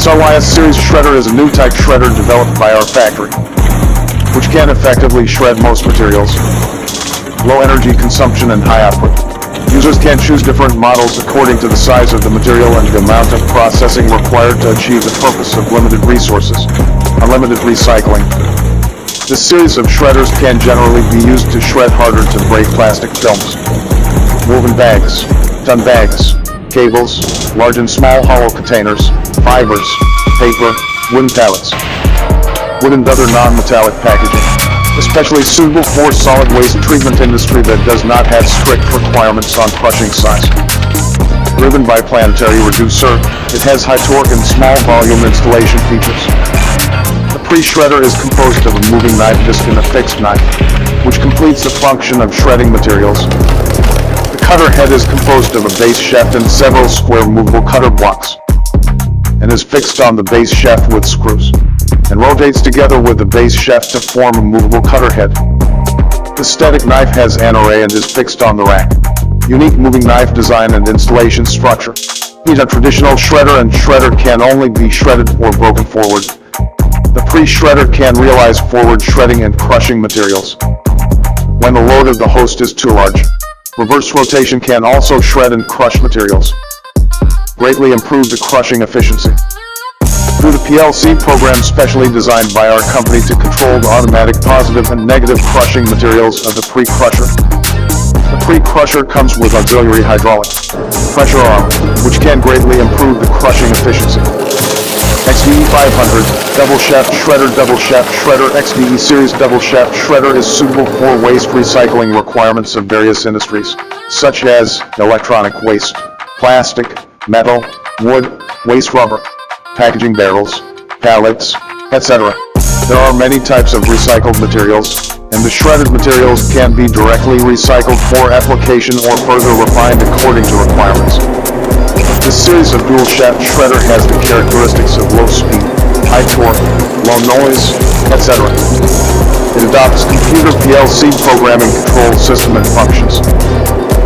SRYS series shredder is a new type shredder developed by our factory, which can effectively shred most materials. Low energy consumption and high output. Users can choose different models according to the size of the material and the amount of processing required to achieve the purpose of limited resources, unlimited recycling. This series of shredders can generally be used to shred harder to break plastic films, woven bags, ton bags, cables, large and small hollow containers, fibers, paper, wooden pallets, wood and other non-metallic packaging. Especially suitable for solid waste treatment industry that does not have strict requirements on crushing size. Driven by planetary reducer, it has high torque and small volume installation features. The pre-shredder is composed of a moving knife disc and a fixed knife, which completes the function of shredding materials. The cutter head is composed of a base shaft and several square movable cutter blocks, and is fixed on the base shaft with screws, and rotates together with the base shaft to form a movable cutter head. The static knife has an array and is fixed on the rack. Unique moving knife design and installation structure. These are traditional shredder, and shredder can only be shredded or broken forward. The pre-shredder can realize forward shredding and crushing materials when the load of the host is too large. Reverse rotation can also shred and crush materials. Greatly improve the crushing efficiency. Through the PLC program specially designed by our company to control the automatic positive and negative crushing materials of the pre-crusher. The pre-crusher comes with auxiliary hydraulic pressure arm, which can greatly improve the crushing efficiency. XVE 500 Double Shaft Shredder XVE Series Double Shaft Shredder is suitable for waste recycling requirements of various industries, such as electronic waste, plastic, metal, wood, waste rubber, packaging barrels, pallets, etc. There are many types of recycled materials, and the shredded materials can be directly recycled for application or further refined according to requirements. This series of dual shaft shredder has the characteristics of low speed, high torque, low noise, etc. It adopts computer PLC programming control system and functions.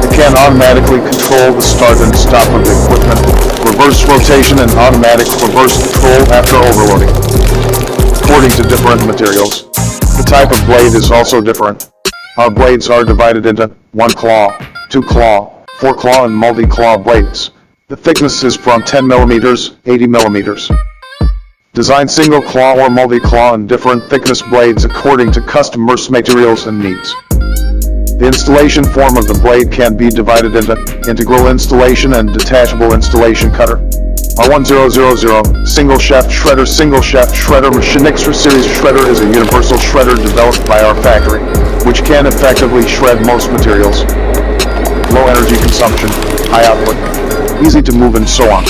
It can automatically control the start and stop of the equipment, reverse rotation and automatic reverse control after overloading. According to different materials, the type of blade is also different. Our blades are divided into 1 claw, 2 claw, 4 claw and multi-claw blades. The thickness is from 10 mm, 80 mm. Design single claw or multi-claw and different thickness blades according to customers' materials and needs. The installation form of the blade can be divided into integral installation and detachable installation cutter. R1000 Single Shaft Shredder Machinixer Series Shredder is a universal shredder developed by our factory, which can effectively shred most materials. Low energy consumption, high output, easy to move and so on.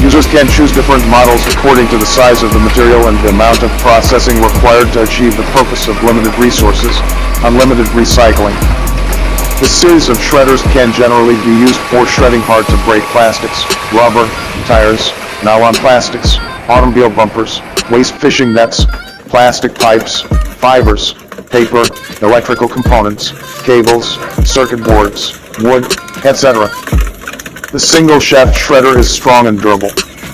Users can choose different models according to the size of the material and the amount of processing required to achieve the purpose of limited resources, unlimited recycling. This series of shredders can generally be used for shredding hard to break plastics, rubber, tires, nylon plastics, automobile bumpers, waste fishing nets, plastic pipes, fibers, paper, electrical components, cables, circuit boards, wood, etc. The single shaft shredder is strong and durable.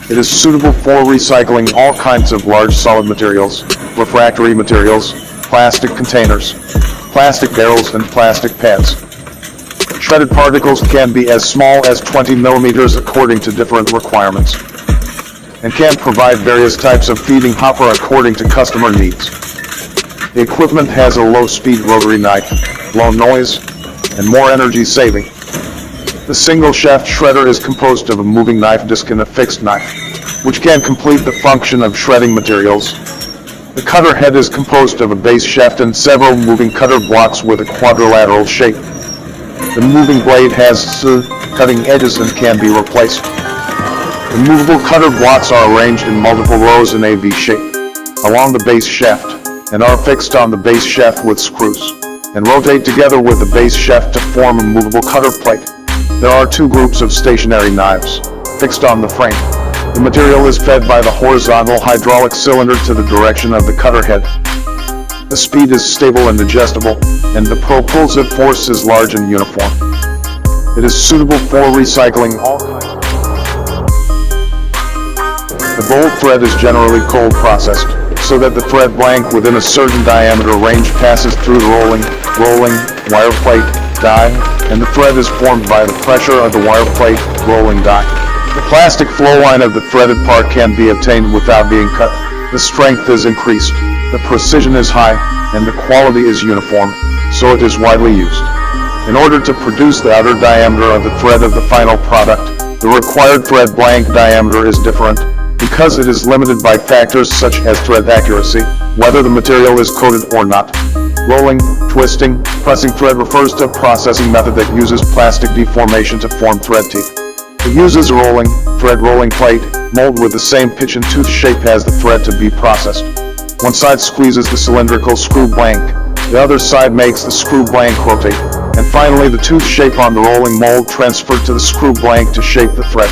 It is suitable for recycling all kinds of large solid materials, refractory materials, plastic containers, plastic barrels and plastic pads. Shredded particles can be as small as 20 mm according to different requirements, and can provide various types of feeding hopper according to customer needs. The equipment has a low-speed rotary knife, low noise, and more energy saving. The single shaft shredder is composed of a moving knife disc and a fixed knife, which can complete the function of shredding materials. The cutter head is composed of a base shaft and several moving cutter blocks with a quadrilateral shape. The moving blade has cutting edges and can be replaced. The movable cutter blocks are arranged in multiple rows in a V shape along the base shaft, and are fixed on the base shaft with screws, and rotate together with the base shaft to form a movable cutter plate. There are 2 groups of stationary knives, fixed on the frame. The material is fed by the horizontal hydraulic cylinder to the direction of the cutter head. The speed is stable and adjustable, and the propulsive force is large and uniform. It is suitable for recycling all kinds. The bolt thread is generally cold processed, so that the thread blank within a certain diameter range passes through the rolling wire plate die, and the thread is formed by the pressure of the wire plate rolling die. The plastic flow line of the threaded part can be obtained without being cut. The strength is increased, the precision is high, and the quality is uniform, so it is widely used. In order to produce the outer diameter of the thread of the final product, the required thread blank diameter is different, because it is limited by factors such as thread accuracy, whether the material is coated or not. Rolling, twisting, pressing thread refers to a processing method that uses plastic deformation to form thread teeth. It uses a thread rolling plate, mold with the same pitch and tooth shape as the thread to be processed. One side squeezes the cylindrical screw blank, the other side makes the screw blank rotate, and finally the tooth shape on the rolling mold transferred to the screw blank to shape the thread.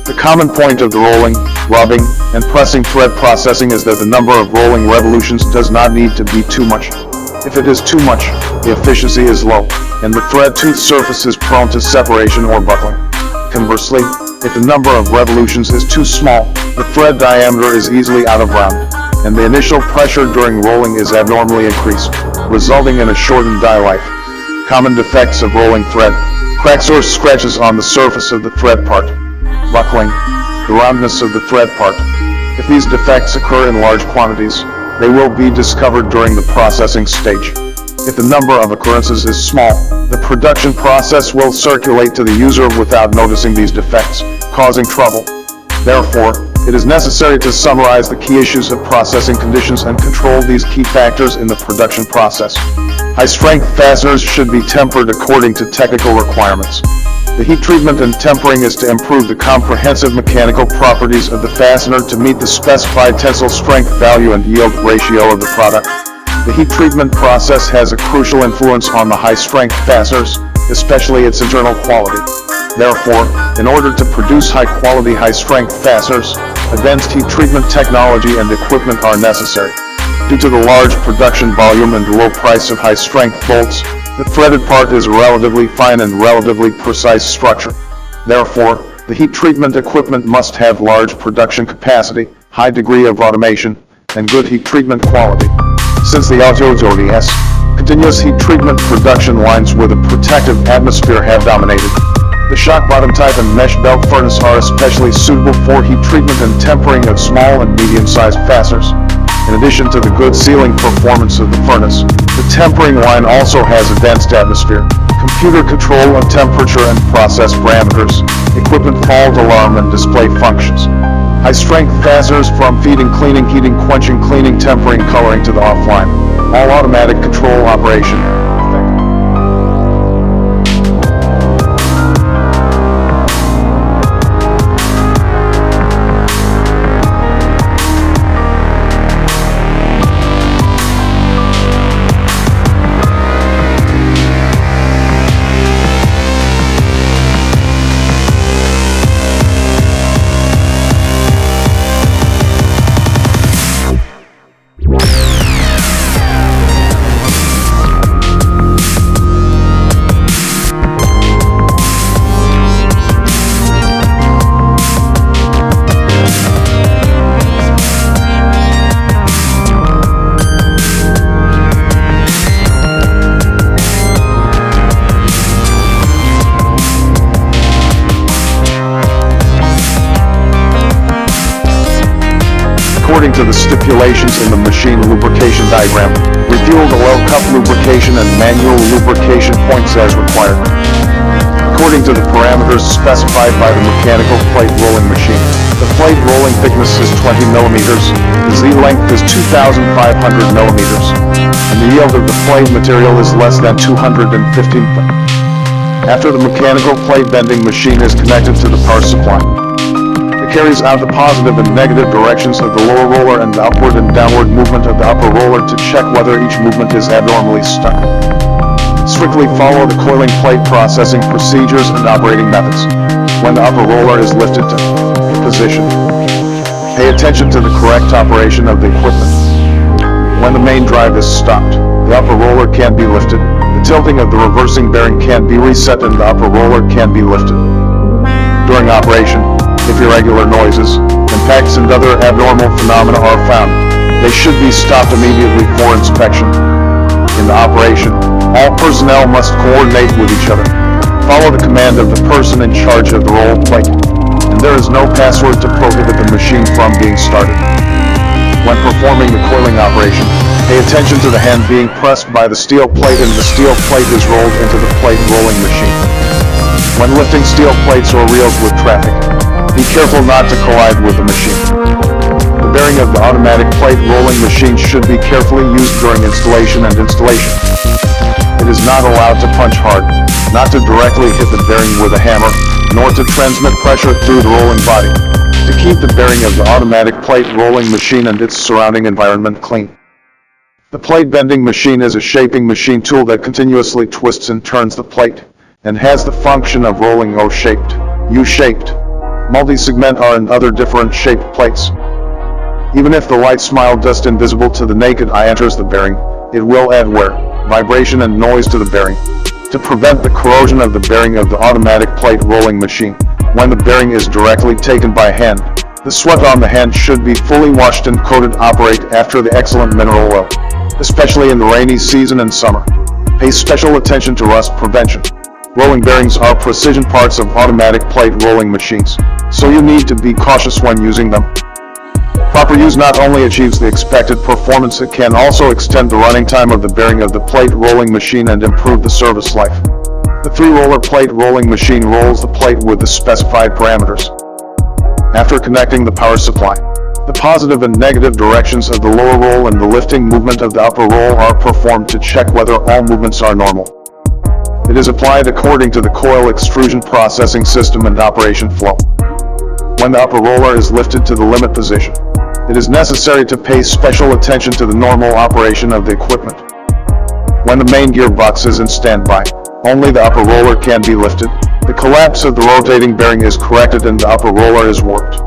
The common point of the rolling, rubbing, and pressing thread processing is that the number of rolling revolutions does not need to be too much. If it is too much, the efficiency is low, and the thread tooth surface is prone to separation or buckling. Conversely, if the number of revolutions is too small, the thread diameter is easily out of round, and the initial pressure during rolling is abnormally increased, resulting in a shortened die life. Common defects of rolling thread: cracks or scratches on the surface of the thread part, buckling, the roundness of the thread part. If these defects occur in large quantities, they will be discovered during the processing stage. If the number of occurrences is small, the production process will circulate to the user without noticing these defects, causing trouble. Therefore, it is necessary to summarize the key issues of processing conditions and control these key factors in the production process. High-strength fasteners should be tempered according to technical requirements. The heat treatment and tempering is to improve the comprehensive mechanical properties of the fastener to meet the specified tensile strength value and yield ratio of the product. The heat treatment process has a crucial influence on the high-strength fasteners, especially its internal quality. Therefore, in order to produce high-quality, high-strength fasteners, advanced heat treatment technology and equipment are necessary. Due to the large production volume and the low price of high-strength bolts, the threaded part is a relatively fine and relatively precise structure. Therefore, the heat treatment equipment must have large production capacity, high degree of automation, and good heat treatment quality. Since the auto's continuous heat treatment production lines with a protective atmosphere have dominated, the shock bottom type and mesh belt furnace are especially suitable for heat treatment and tempering of small and medium-sized fasteners. In addition to the good sealing performance of the furnace, the tempering line also has advanced atmosphere, computer control of temperature and process parameters, equipment fault alarm and display functions. High-strength fasteners from feeding, cleaning, heating, quenching, cleaning, tempering, coloring to the offline, all automatic control operation. According to the stipulations in the machine lubrication diagram, refuel the well cup lubrication and manual lubrication points as required. According to the parameters specified by the mechanical plate rolling machine, the plate rolling thickness is 20 millimeters, the Z length is 2,500 millimeters, and the yield of the plate material is less than 215 foot. After the mechanical plate bending machine is connected to the power supply, carries out the positive and negative directions of the lower roller and the upward and downward movement of the upper roller to check whether each movement is abnormally stuck. Strictly follow the coiling plate processing procedures and operating methods. When the upper roller is lifted to position, pay attention to the correct operation of the equipment. When the main drive is stopped, the upper roller can be lifted, the tilting of the reversing bearing can be reset and the upper roller can be lifted. During operation, if irregular noises and impacts and other abnormal phenomena are found, they should be stopped immediately for inspection. In the operation, all personnel must coordinate with each other. Follow the command of the person in charge of the roll plate, and there is no password to prohibit the machine from being started. When performing the coiling operation, pay attention to the hand being pressed by the steel plate and the steel plate is rolled into the plate rolling machine. When lifting steel plates or reels with traffic, be careful not to collide with the machine. The bearing of the automatic plate rolling machine should be carefully used during installation and installation. It is not allowed to punch hard, not to directly hit the bearing with a hammer, nor to transmit pressure through the rolling body, to keep the bearing of the automatic plate rolling machine and its surrounding environment clean. The plate bending machine is a shaping machine tool that continuously twists and turns the plate, and has the function of rolling O-shaped, U-shaped, multi-segment or and other different shaped plates. Even if the light smile dust invisible to the naked eye enters the bearing, it will add wear, vibration and noise to the bearing. To prevent the corrosion of the bearing of the automatic plate rolling machine, when the bearing is directly taken by hand, the sweat on the hand should be fully washed and coated. Operate after the excellent mineral oil, especially in the rainy season and summer. Pay special attention to rust prevention. Rolling bearings are precision parts of automatic plate rolling machines, so you need to be cautious when using them. Proper use not only achieves the expected performance, it can also extend the running time of the bearing of the plate rolling machine and improve the service life. The 3-roller plate rolling machine rolls the plate with the specified parameters. After connecting the power supply, the positive and negative directions of the lower roll and the lifting movement of the upper roll are performed to check whether all movements are normal. It is applied according to the coil extrusion processing system and operation flow. When the upper roller is lifted to the limit position, it is necessary to pay special attention to the normal operation of the equipment. When the main gearbox is in standby, only the upper roller can be lifted. The collapse of the rotating bearing is corrected and the upper roller is worked.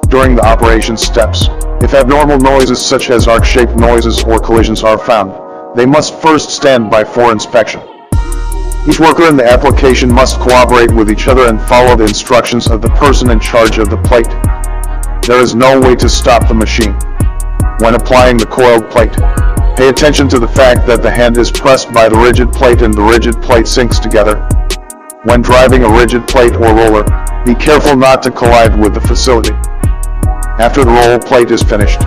During the operation steps, if abnormal noises such as arc-shaped noises or collisions are found, they must first stand by for inspection. Each worker in the application must cooperate with each other and follow the instructions of the person in charge of the plate. There is no way to stop the machine. When applying the coiled plate, pay attention to the fact that the hand is pressed by the rigid plate and the rigid plate sinks together. When driving a rigid plate or roller, be careful not to collide with the facility. After the roll plate is finished,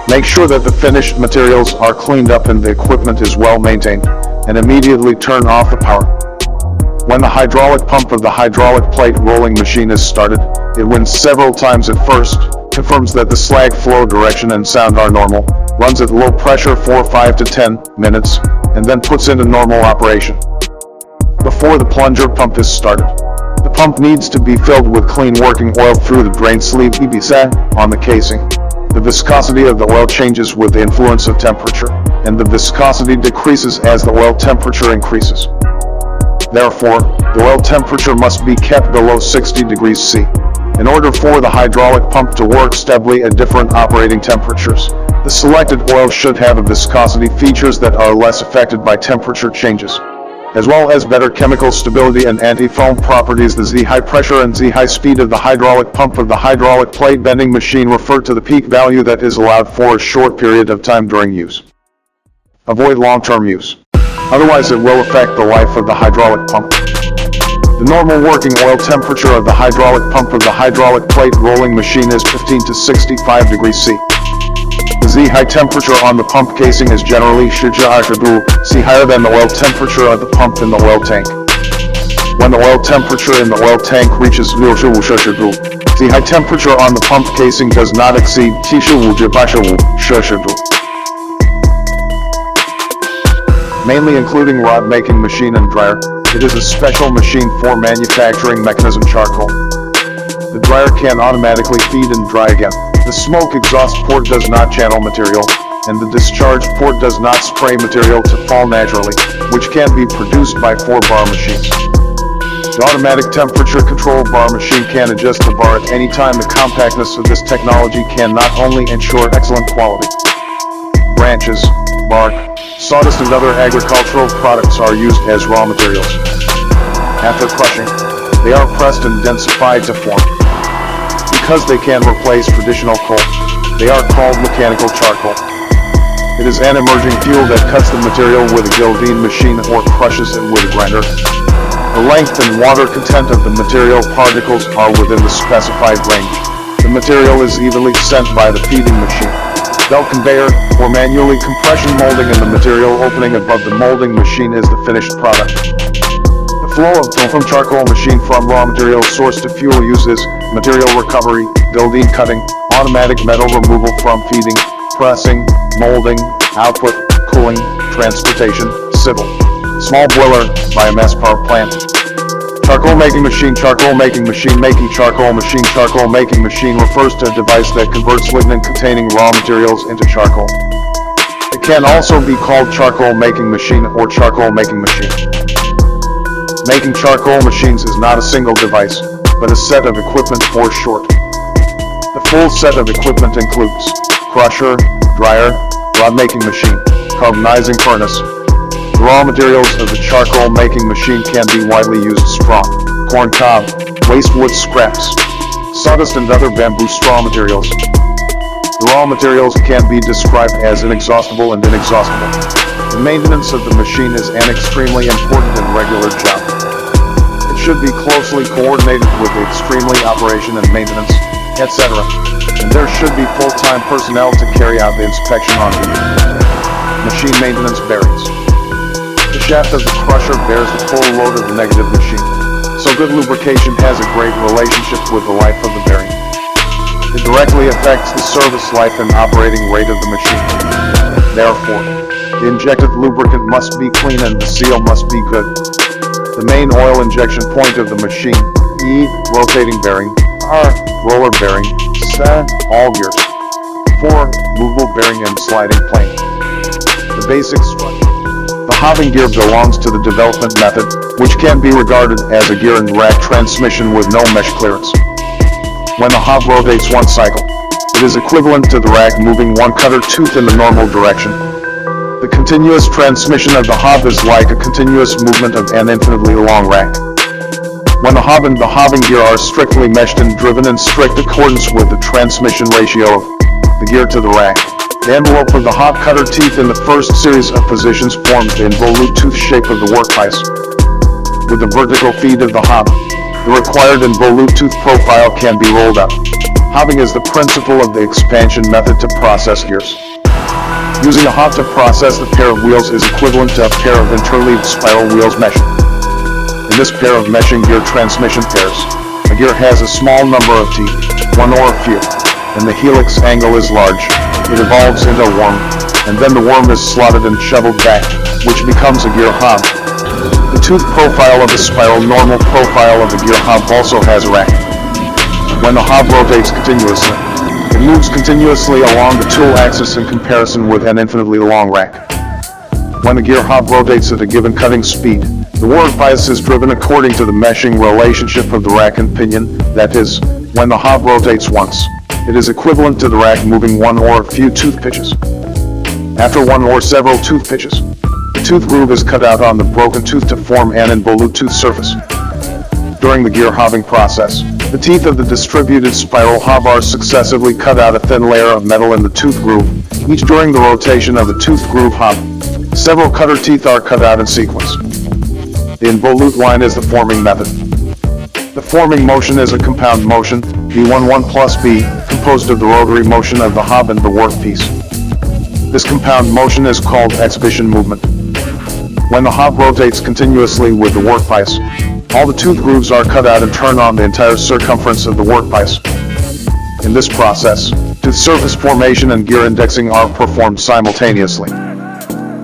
make sure that the finished materials are cleaned up and the equipment is well maintained, and immediately turn off the power. When the hydraulic pump of the hydraulic plate rolling machine is started, it winds several times at first, confirms that the slag flow direction and sound are normal, runs at low pressure for 5 to 10 minutes, and then puts into normal operation. Before the plunger pump is started, the pump needs to be filled with clean working oil through the drain sleeve EBSA on the casing. The viscosity of the oil changes with the influence of temperature, and the viscosity decreases as the oil temperature increases. Therefore, the oil temperature must be kept below 60 degrees C. In order for the hydraulic pump to work stably at different operating temperatures, the selected oil should have a viscosity features that are less affected by temperature changes, as well as better chemical stability and anti-foam properties. The Z-high pressure and Z-high speed of the hydraulic pump of the hydraulic plate bending machine refer to the peak value that is allowed for a short period of time during use. Avoid long-term use, otherwise it will affect the life of the hydraulic pump. The normal working oil temperature of the hydraulic pump of the hydraulic plate rolling machine is 15 to 65 degrees C. The Z-high temperature on the pump casing is generally C higher than the oil temperature of the pump in the oil tank. When the oil temperature in the oil tank reaches Z-high temperature on the pump casing does not exceed 75°. Mainly including rod making machine and dryer, it is a special machine for manufacturing mechanism charcoal. The dryer can automatically feed and dry again. The smoke exhaust port does not channel material, and the discharge port does not spray material to fall naturally, which can be produced by 4-bar machines. The automatic temperature control bar machine can adjust the bar at any time. The compactness of this technology can not only ensure excellent quality. Branches, bark, sawdust and other agricultural products are used as raw materials. After crushing, they are pressed and densified to form. The because they can replace traditional coal. They are called mechanical charcoal. It is an emerging fuel that cuts the material with a guillotine machine or crushes it with a grinder. The length and water content of the material particles are within the specified range. The material is evenly sent by the feeding machine, belt conveyor, or manually compression molding, and the material opening above the molding machine is the finished product. The flow of from charcoal machine from raw material source to fuel uses material recovery, guillotine cutting, automatic metal removal from feeding, pressing, molding, output, cooling, transportation, civil, small boiler, biomass power plant. Charcoal making machine. Charcoal making machine. Making charcoal machine. Charcoal making machine refers to a device that converts lignin containing raw materials into charcoal. It can also be called charcoal making machine or charcoal making machine. Making charcoal machines is not a single device, but a set of equipment for short. The full set of equipment includes crusher, dryer, rod making machine, carbonizing furnace. The raw materials of the charcoal making machine can be widely used: straw, corn cob, waste wood scraps, sawdust, and other bamboo straw materials. The raw materials can be described as inexhaustible and inexhaustible. The maintenance of the machine is an extremely important and regular job. It should be closely coordinated with the extremely operation and maintenance, etc. And there should be full-time personnel to carry out the inspection on the machine maintenance bearings. The shaft of the crusher bears the full load of the negative machine, so good lubrication has a great relationship with the life of the bearing. It directly affects the service life and operating rate of the machine. Therefore, the injected lubricant must be clean and the seal must be good. The main oil injection point of the machine: E, rotating bearing; R, roller bearing; S, all gears; 4, movable bearing and sliding plane. The basic structure. The hobbing gear belongs to the development method, which can be regarded as a gear and rack transmission with no mesh clearance. When the hob rotates one cycle, it is equivalent to the rack moving one cutter tooth in the normal direction. The continuous transmission of the hob is like a continuous movement of an infinitely long rack. When the hob and the hobbing gear are strictly meshed and driven in strict accordance with the transmission ratio of the gear to the rack, the envelope of the hob cutter teeth in the first series of positions forms the involute tooth shape of the workpiece. With the vertical feed of the hob, the required involute tooth profile can be rolled up. Hobbing is the principle of the expansion method to process gears. Using a hob to process the pair of wheels is equivalent to a pair of interleaved spiral wheels meshing. In this pair of meshing gear transmission pairs, a gear has a small number of teeth, one or a few, and the helix angle is large. It evolves into a worm, and then the worm is slotted and shoveled back, which becomes a gear hob. The tooth profile of the spiral normal profile of the gear hob also has a rack. When the hob rotates continuously, it moves continuously along the tool axis in comparison with an infinitely long rack. When the gear hob rotates at a given cutting speed, the workpiece is driven according to the meshing relationship of the rack and pinion, that is, when the hob rotates once, it is equivalent to the rack moving one or a few tooth pitches. After one or several tooth pitches, the tooth groove is cut out on the broken tooth to form an involute tooth surface. During the gear hobbing process, the teeth of the distributed spiral hob are successively cut out a thin layer of metal in the tooth groove, each during the rotation of the tooth groove hob. Several cutter teeth are cut out in sequence. The involute line is the forming method. The forming motion is a compound motion, B11 plus B, composed of the rotary motion of the hob and the workpiece. This compound motion is called exhibition movement. When the hob rotates continuously with the workpiece, all the tooth grooves are cut out and turn on the entire circumference of the workpiece. In this process, tooth surface formation and gear indexing are performed simultaneously.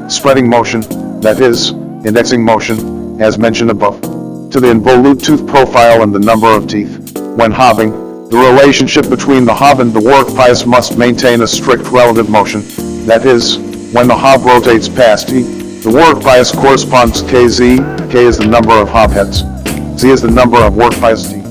Spreading motion, that is, indexing motion, as mentioned above, to the involute tooth profile and the number of teeth. When hobbing, the relationship between the hob and the workpiece must maintain a strict relative motion, that is, when the hob rotates past E, the workpiece corresponds to KZ. K is the number of hob heads. Z is the number of workpiece teeth.